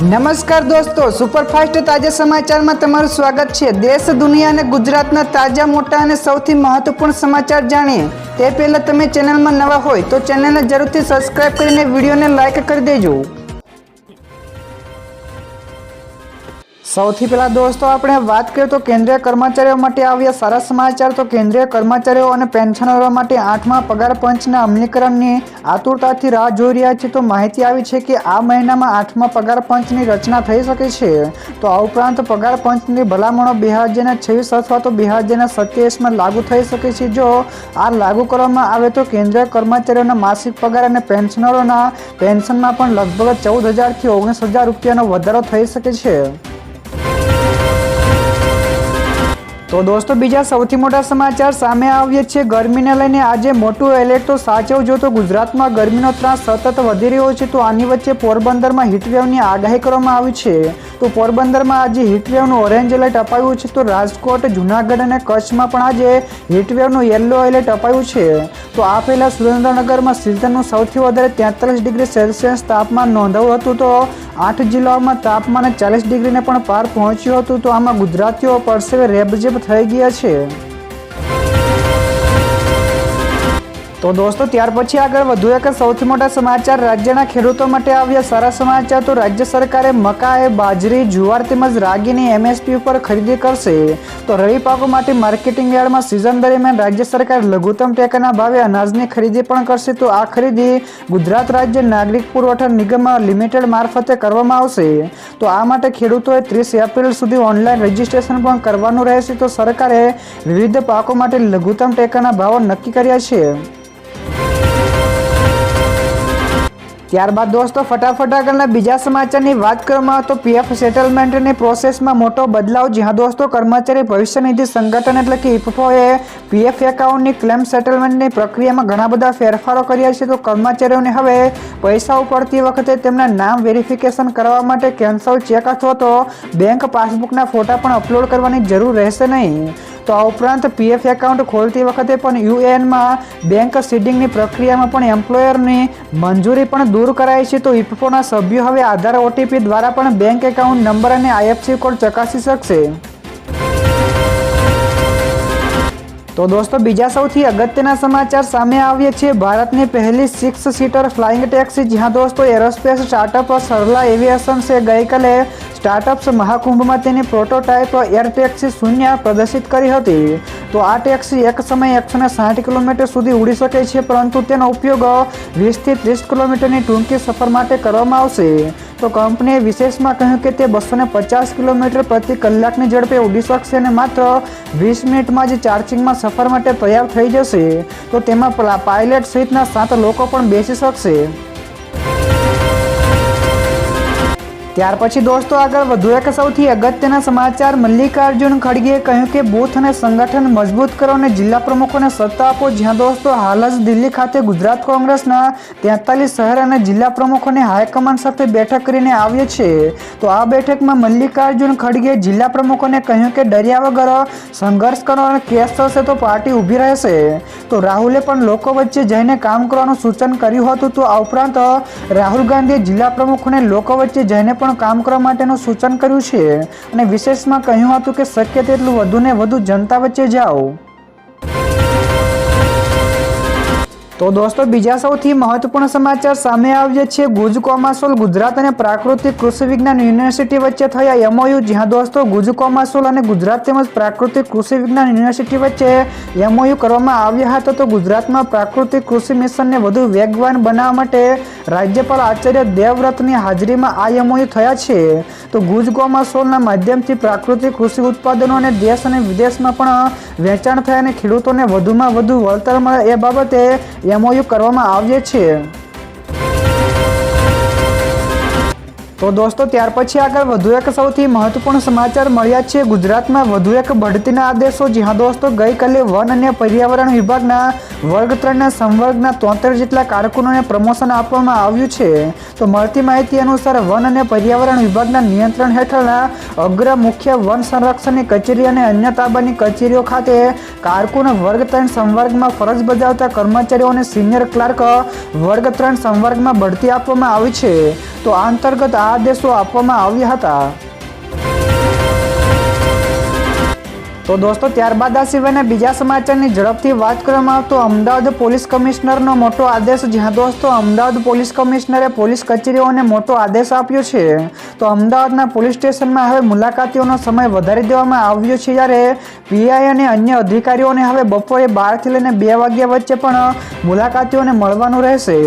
નમસ્કાર દોસ્તો, સુપરફાસ્ટ તાજા સમાચારમાં તમારું સ્વાગત છે। દેશ, દુનિયા અને ગુજરાતના તાજા, મોટા અને સૌથી મહત્વપૂર્ણ સમાચાર જાણીએ તે પહેલા તમે ચેનલમાં નવા હોય તો ચેનલને જરૂરથી સબસ્ક્રાઇબ કરીને વિડીયોને લાઇક કરી દેજો। સૌથી પહેલા દોસ્તો આપણે વાત કરીએ તો કેન્દ્રીય કર્મચારીઓ માટે આવ્યા સારા સમાચાર। તો કેન્દ્રીય કર્મચારીઓ અને પેન્શનરો માટે 8મા પગાર પંચના અમલીકરણની આતુરતાથી રાહ જોઈ રહ્યા છે। તો માહિતી આવી છે કે આ મહિનામાં 8મા પગાર પંચની રચના થઈ શકે છે। તો આ ઉપરાંત પગાર પંચની ભલામણો 2026 અથવા તો 2027માં લાગુ થઈ શકે છે। જો આ લાગુ કરવામાં આવે તો કેન્દ્રીય કર્મચારીઓના માસિક પગાર અને પેન્શનરોના પેન્શનમાં પણ લગભગ 14,000 થી 19,000 રૂપિયાનો વધારો થઈ શકે છે। તો દોસ્તો બીજા સૌથી મોટા સમાચાર સામે આવ્યા છે। ગરમીને લઈને આજે મોટું એલર્ટ। તો સાચવજો, તો ગુજરાતમાં ગરમીનો ત્રાસ સતત વધી રહ્યો છે। તો આની વચ્ચે પોરબંદરમાં હીટવેવની આગાહી કરવામાં આવી છે। તો પોરબંદરમાં આજે હીટવેવનું ઓરેન્જ એલર્ટ અપાયું છે। તો રાજકોટ, જૂનાગઢ અને કચ્છમાં પણ આજે હીટવેવનું યલો એલર્ટ અપાયું છે। તો આ પહેલાં સુરેન્દ્રનગરમાં સિઝનનું સૌથી વધારે 43 ડિગ્રી સેલ્સિયસ તાપમાન નોંધાયું હતું। તો 8 જિલ્લાઓમાં તાપમાન 40 ડિગ્રીને પણ પાર પહોંચ્યું હતું। તો આમાં ગુજરાતીઓ પરસેવે રેબઝેબ થઈ ગયા છે। તો દોસ્તો ત્યાર પછી આગળ વધુ એક સૌથી મોટા સમાચાર રાજ્યના ખેડૂતો માટે આવ્યા સારા સમાચાર। તો રાજ્ય સરકારે મકાઈ, બાજરી, જુવાર તેમજ રાગીની MSP ઉપર ખરીદી કરશે। તો રવિ પાકો માટે માર્કેટિંગ યાર્ડમાં સિઝન દરમિયાન રાજ્ય સરકાર લઘુત્તમ ટેકાના ભાવે અનાજની ખરીદી પણ કરશે। તો આ ખરીદી ગુજરાત રાજ્ય નાગરિક પુરવઠા નિગમ લિમિટેડ મારફતે કરવામાં આવશે। તો આ માટે ખેડૂતોએ 30 એપ્રિલ સુધી ઓનલાઈન રજીસ્ટ્રેશન પણ કરવાનું રહેશે। તો સરકારે વિવિધ પાકો માટે લઘુત્તમ ટેકાના ભાવો નક્કી કર્યા છે। ત્યારબાદ દોસ્તો ફટાફટ આગળના બીજા સમાચારની વાત કરવામાં તો PF સેટલમેન્ટની પ્રોસેસમાં મોટો બદલાવ। જ્યાં દોસ્તો કર્મચારી ભવિષ્ય નિધિ સંગઠન એટલે કે IPFOએ PF એકાઉન્ટની ક્લેમ સેટલમેન્ટની પ્રક્રિયામાં ઘણા બધા ફેરફારો કર્યા છે। તો કર્મચારીઓને હવે પૈસા ઉપાડતી વખતે તેમના નામ વેરિફિકેશન કરવા માટે કેન્સલ ચેક અથવા તો બેંક પાસબુકના ફોટા પણ અપલોડ કરવાની જરૂર રહેશે નહીં। તો આ ઉપરાંત PF એકાઉન્ટ ખોલતી વખતે પણ UANમાં બેંક સીડિંગની પ્રક્રિયામાં પણ એમ્પ્લોયરની મંજૂરી પણ દૂર કરાઈ છે। તો IPFOના સભ્યો હવે આધાર OTP દ્વારા પણ બેંક એકાઉન્ટ નંબર અને IFSC કોડ ચકાસી શકશે। તો દોસ્તો બીજા સૌથી અગત્યના સમાચાર સામે આવ્યા છે। ભારતની પહેલી 6 સીટર ફ્લાઇંગ ટેક્સી। જ્યાં દોસ્તો એરોસ્પેસ સ્ટાર્ટઅપ સરલા એવિએશન્સે ગઈકાલે સ્ટાર્ટઅપ્સ મહાકુંભમાં તેની પ્રોટોટાઇપ એર ટેક્સી 0 પ્રદર્શિત કરી હતી। તો આ ટેક્સી એક સમયે 160 કિલોમીટર સુધી ઉડી શકે છે, પરંતુ તેનો ઉપયોગ 20 થી 30 કિલોમીટરની ટૂંકી સફર માટે કરવામાં આવશે। તો કંપનીએ વિશેષમાં કહ્યું કે તે 250 કિલોમીટર પ્રતિ કલાકની ઝડપે ઉડી શકશે અને માત્ર 20 મિનિટમાં જ ચાર્જિંગમાં સફર માટે તૈયાર થઈ જશે। તો તેમાં પાયલટ સહિતના 7 લોકો પણ બેસી શકશે। ત્યાર પછી દોસ્તો આગળ વધુ એક સૌથી અગત્યના સમાચાર। મલ્લિકાર્જુન ખડગેએ કહ્યું કે બૂથ અને સંગઠન મજબૂત કરો અને જિલ્લા પ્રમુખોને સત્તા આપો। જ્યાં દોસ્તો હાલ જ દિલ્હી ખાતે ગુજરાત કોંગ્રેસના 43 શહેર અને જિલ્લા પ્રમુખોને હાઈકમાન્ડ સાથે બેઠક કરીને આવ્યા છે। તો આ બેઠકમાં મલ્લિકાર્જુન ખડગેએ જિલ્લા પ્રમુખોને કહ્યું કે ડર્યા વગર સંઘર્ષ કરો અને કેસ થશે તો પાર્ટી ઊભી રહેશે। તો રાહુલે પણ લોકો વચ્ચે જઈને કામ કરવાનું સૂચન કર્યું હતું। તો આ ઉપરાંત રાહુલ ગાંધીએ જિલ્લા પ્રમુખોને લોકો વચ્ચે જઈને પણ કામ કરવા માટેનું સૂચન કર્યું છે અને વિશેષમાં કહ્યું હતું કે શક્ય તેટલું વધુને વધુ જનતા વચ્ચે જાઓ। તો દોસ્તો બીજા સૌથી મહત્વપૂર્ણ સમાચાર સામે આવ્યા છે। ગુજ કોમાસોલ ગુજરાત અને પ્રાકૃતિક કૃષિ વિજ્ઞાન યુનિવર્સિટી વચ્ચે થયા MOU। જ્યાં દોસ્તો ગુજ કોમાસોલ અને ગુજરાત તેમજ પ્રાકૃતિક કૃષિ વિજ્ઞાન યુનિવર્સિટી વચ્ચે MOU કરવામાં આવ્યા હતા। તો ગુજરાતમાં પ્રાકૃતિક કૃષિ મિશનને વધુ વેગવાન બનાવવા માટે રાજ્યપાલ આચાર્ય દેવવ્રતની હાજરીમાં આ MOU થયા છે। તો ગુજ કોમાસોલના માધ્યમથી પ્રાકૃતિક કૃષિ ઉત્પાદનો અને દેશ અને વિદેશમાં પણ વેચાણ થાય અને ખેડૂતોને વધુમાં વધુ વળતર મળે એ બાબતે MOU કરવામાં આવ્યા છે। તો દોસ્તો ત્યાર પછી આગળ વધુ એક સૌથી મહત્વપૂર્ણ સમાચાર મળ્યા છે। ગુજરાતમાં વધુ એક બઢતીના આદેશો। જ્યાં દોસ્તો ગઈકાલે વન અને પર્યાવરણ વિભાગના વર્ગ 3ના સંવર્ગના 73 જેટલા કારકુનોને પ્રમોશન આપવામાં આવ્યું છે। તો મળતી માહિતી અનુસાર વન અને પર્યાવરણ વિભાગના નિયંત્રણ હેઠળના અગ્ર મુખ્ય વન સંરક્ષણની કચેરી અને અન્ય તાબાની કચેરીઓ ખાતે કારકુન વર્ગ 3 સંવર્ગમાં ફરજ બજાવતા કર્મચારીઓને સિનિયર ક્લાર્ક વર્ગ 3 સંવર્ગમાં બઢતી આપવામાં આવી છે। તો આ અંતર્ગત આ આદેશો આપવામાં આવ્યા હતા। તો દોસ્તો ત્યારબાદ આ સિવાયના બીજા સમાચારની ઝડપથી વાત કરવામાં આવે તો અમદાવાદ પોલીસ કમિશનરનો મોટો આદેશ, જ્યાં દોસ્તો અમદાવાદ પોલીસ કમિશનરે પોલીસ કચેરીઓને મોટો આદેશ આપ્યો છે। તો અમદાવાદના પોલીસ સ્ટેશનમાં હવે મુલાકાતીઓનો સમય વધારી દેવામાં આવ્યો છે, જ્યારે પીઆઈ અને અન્ય અધિકારીઓને હવે બપોરે 12થી લઈને 2 વાગ્યા વચ્ચે પણ મુલાકાતીઓને મળવાનું રહેશે।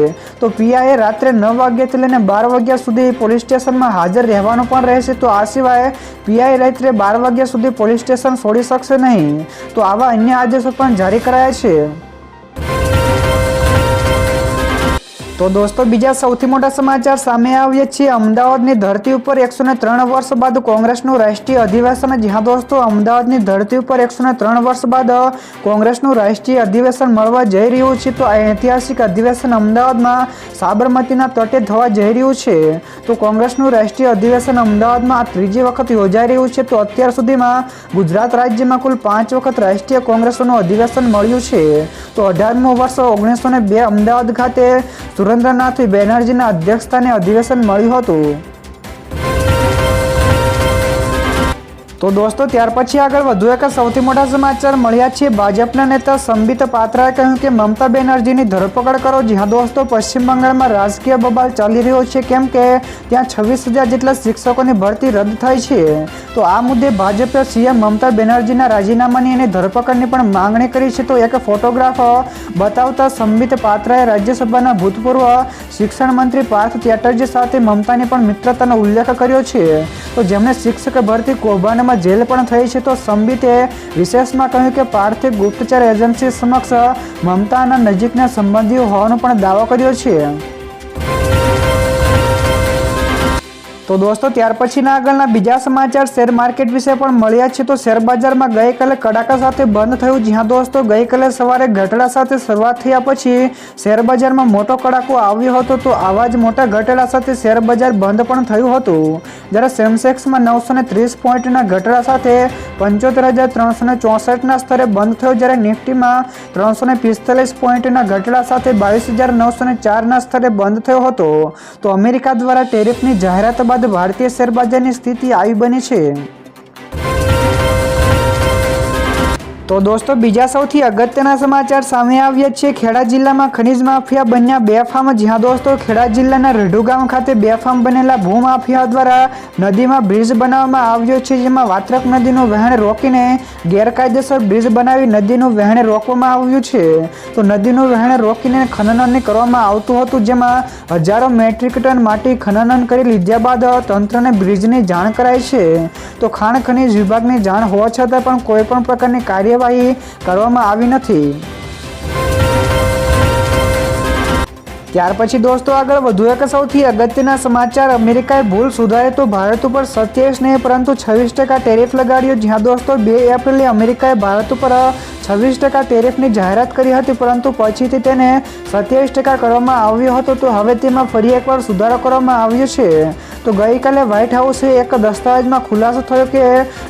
તો પીઆઈએ રાત્રે 9 વાગ્યાથી લઈને 12 વાગ્યા સુધી પોલીસ સ્ટેશનમાં હાજર રહેવાનું પણ રહેશે। તો આ સિવાય પીઆઈ રાત્રે 12 વાગ્યા સુધી પોલીસ સ્ટેશન છોડી શકશે નહીં। તો આવા અન્ય આદેશો પણ જારી કરાયા છે। તો દોસ્તો બીજા સૌથી મોટા સમાચાર સામે આવ્યા છે। અમદાવાદની ધરતી ઉપર 103 વર્ષ બાદ કોંગ્રેસનું રાષ્ટ્રીય અધિવેશન, જ્યાં દોસ્તો અમદાવાદની ધરતી ઉપર 103 વર્ષ બાદ કોંગ્રેસનું રાષ્ટ્રીય અધિવેશન મળવા જઈ રહ્યું છે। તો આ ઐતિહાસિક અધિવેશન અમદાવાદમાં સાબરમતીના તટે થવા જઈ રહ્યું છે। તો કોંગ્રેસનું રાષ્ટ્રીય અધિવેશન અમદાવાદમાં આ ત્રીજી વખત યોજાઈ રહ્યું છે। તો અત્યાર સુધીમાં ગુજરાત રાજ્યમાં કુલ 5 વખત રાષ્ટ્રીય કોંગ્રેસનું અધિવેશન મળ્યું છે। તો 18મું વર્ષ 1902 અમદાવાદ ખાતે સુરેન્દ્રનાથ બેનર્જીના અધ્યક્ષસ્થાને અધિવેશન મળ્યું હતું। તો દોસ્તો ત્યાર પછી આગળ વધુ એક સૌથી મોટા સમાચાર મળ્યા છે। ભાજપના નેતા સંબિત પાત્રાએ કહ્યું કે મમતા બેનર્જીની ધરપકડ કરો। જ્યાં દોસ્તો પશ્ચિમ બંગાળમાં રાજકીય બબાલ ચાલી રહ્યો છે, કેમ કે ત્યાં 26,000 જેટલા શિક્ષકોની ભરતી રદ થઈ છે। તો આ મુદ્દે ભાજપે સીએમ મમતા બેનર્જીના રાજીનામાની અને ધરપકડની પણ માંગણી કરી છે। તો એક ફોટોગ્રાફ બતાવતા સંબિત પાત્રાએ રાજ્યસભાના ભૂતપૂર્વ શિક્ષણ મંત્રી પાર્થ ચેટર્જી સાથે મમતાની પણ મિત્રતાનો ઉલ્લેખ કર્યો છે। તો જેમને શિક્ષક ભરતી કૌભાંડમાં જેલ પણ થઈ છે। તો સંબિતે વિશેષમાં કહ્યું કે પાર્થે ગુપ્તચર એજન્સી સમક્ષ મમતાના નજીકના સંબંધીઓ હોવાનો પણ દાવો કર્યો છે। તો દોસ્તો ત્યાર પછીના આગળના બીજા સમાચાર શેર માર્કેટ વિશે પણ મળ્યા છે। તો શેર બજારમાં ગઈકાલે કડાકા સાથે બંધ થયું, જ્યાં દોસ્તો ગઈકાલે સવારે ઘટાડા સાથે શરૂઆત થયા પછી શેર બજારમાં મોટો કડાકો આવ્યો હતો। તો આવા જ મોટા ઘટાડા સાથે શેર બજાર બંધ પણ થયું હતું, જ્યારે સેન્સેક્સમાં 930 પોઈન્ટના ઘટાડા સાથે 75,364ના સ્તરે બંધ થયો, જ્યારે નિફ્ટીમાં 345 પોઈન્ટના ઘટાડા સાથે 22,904ના સ્તરે બંધ થયો હતો। તો અમેરિકા દ્વારા ટેરિફની જાહેરાત બાદ ભારતીય શેર બજારની સ્થિતિ આવી બની છે। તો દોસ્તો બીજા સૌથી અગત્યના સમાચાર સામે આવ્યા છે। ખેડા જિલ્લામાં ખનીજ માફિયા બન્યા બેફામ, જ્યાં દોસ્તો ખેડા જિલ્લાના રઢુ ગામ ખાતે બેફામ બનેલા ભૂમાફિયા દ્વારા નદીમાં બ્રિજ બનાવવામાં આવ્યો છે, જેમાં વાત્રક નદીનું વહેણ રોકીને ગેરકાયદેસર બ્રિજ બનાવી નદીનું વહેણ રોકવામાં આવ્યું છે। તો નદીનું વહેણ રોકીને ખનન કરવામાં આવતું હતું, જેમાં હજારો મેટ્રિક ટન માટી ખનન કરી લીધા બાદ તંત્રને બ્રિજની જાણ કરાઈ છે। તો ખાણ ખનીજ વિભાગની જાણ હોવા છતાં પણ કોઈ પણ પ્રકારની કાર્યવાહી કરવામાં આવી નથી। ત્યાર પછી દોસ્તો આગળ વધુ એક સૌથી અગત્યના સમાચાર, અમેરિકાએ ભૂલ સુધારે તો ભારત ઉપર 27 નહીં પરંતુ 26% ટેરિફ લગાડ્યો। જ્યાં દોસ્તો 2 એપ્રિલે અમેરિકાએ ભારત ઉપર 26% ટેરિફની જાહેરાત કરી હતી, પરંતુ પછીથી તેને 27% કરવામાં આવ્યો હતો। તો હવે તેમાં ફરી એકવાર સુધારો કરવામાં આવ્યો છે। તો ગઈકાલે વ્હાઇટ હાઉસે એક દસ્તાવેજમાં ખુલાસો થયો કે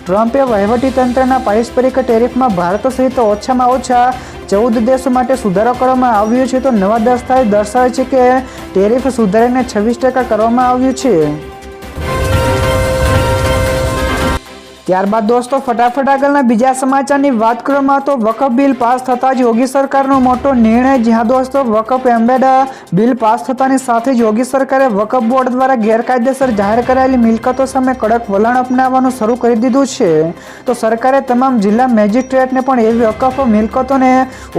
ટ્રમ્પે વહીવટીતંત્રના પારસ્પરિક ટેરિફમાં ભારત સહિત ઓછામાં ઓછા 14 દેશો માટે સુધારો કરવામાં આવ્યો છે। તો નવા દસ્તાવેજ દર્શાવે છે કે ટેરિફ સુધારીને 26% કરવામાં આવ્યું છે। ત્યારબાદ દોસ્તો ફટાફટ આગળના બીજા સમાચારની વાત કરવામાં તો વકફ બિલ પાસ થતાં જ યોગી સરકારનો મોટો નિર્ણય, જ્યાં દોસ્તો વકફ એમ્બેડ બિલ પાસ થતાની સાથે જ યોગી સરકારે વકફ બોર્ડ દ્વારા ગેરકાયદેસર જાહેર કરાયેલી મિલકતો સામે કડક વલણ અપનાવવાનું શરૂ કરી દીધું છે। તો સરકારે તમામ જિલ્લા મેજિસ્ટ્રેટને પણ એવી વકફ મિલકતોને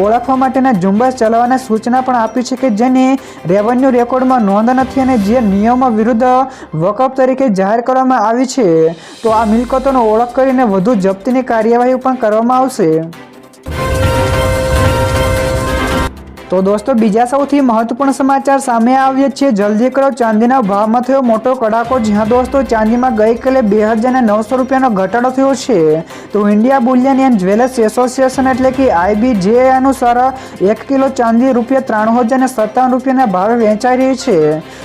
ઓળખવા માટેના ઝુંબેશ ચલાવવાની સૂચના પણ આપી છે કે જેની રેવન્યુ રેકોર્ડમાં નોંધ નથી અને જે નિયમો વિરુદ્ધ વકફ તરીકે જાહેર કરવામાં આવી છે। તો આ મિલકતોનો ઓળખ કરીને વધુ જપ્તીની કાર્યવાહી પણ કરવામાં આવશે। તો દોસ્તો બીજા સૌથી મહત્વપૂર્ણ સમાચાર સામે આવ્યા છે। જલ્દી કરો, ચાંદીના ભાવમાં થયો મોટો કડાકો, જ્યાં દોસ્તો ચાંદીમાં ગઈકાલે 2,900 રૂપિયાનો ઘટાડો થયો છે। તો India Boolean and jewellers association એટલે કે IBJ અનુસાર 1 કિલો ચાંદી ₹93,057 રૂપિયાના ભાવે વેચાઈ રહી છે।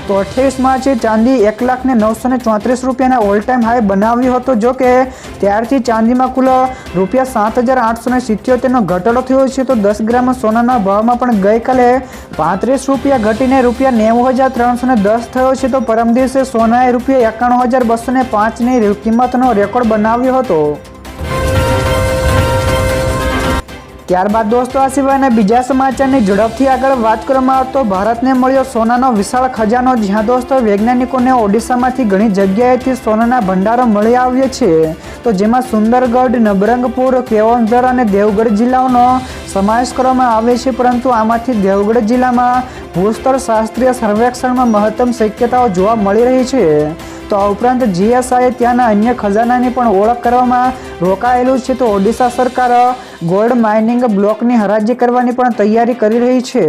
તો 28 માર્ચે ચાંદી 1,09,34 રૂપિયાના ઓલ ટાઈમ હાઈ બનાવ્યો હતો, જો કે ત્યારથી ચાંદીમાં કુલ ₹7,877નો ઘટાડો થયો છે। તો 10 ગ્રામ સોનાના ભાવમાં પણ ગઈકાલે 35 રૂપિયા ઘટીને ₹90,310 થયો છે, તો પરમ દિવસે સોનાએ ₹91,205ની કિંમતનો રેકોર્ડ બનાવ્યો હતો. ત્યારબાદ દોસ્તો આ સિવાયના બીજા સમાચારની ઝડપથી આગળ વાત કરવામાં આવે તો ભારતને મળ્યો સોનાનો વિશાળ ખજાનો. જ્યાં દોસ્તો વૈજ્ઞાનિકોને ઓડિશામાંથી ઘણી જગ્યાએથી સોનાના ભંડારો મળી આવ્યો છે, તો જેમાં સુંદરગઢ, નબરંગપુર, કેઓન્ઝર અને દેવગઢ જિલ્લાઓનો સમાવેશ કરવામાં આવે છે. પરંતુ આમાંથી દેવગઢ જિલ્લામાં ભૂસ્તર શાસ્ત્રીય સર્વેક્ષણમાં મહત્તમ શક્યતાઓ જોવા મળી રહી છે. તો આ ઉપરાંત જીએસઆઈએ ત્યાંના અન્ય ખજાનાની પણ ઓળખ કરવામાં રોકાયેલું છે. તો ઓડિશા સરકાર ગોલ્ડ માઇનિંગ બ્લોકની હરાજી કરવાની પણ તૈયારી કરી રહી છે.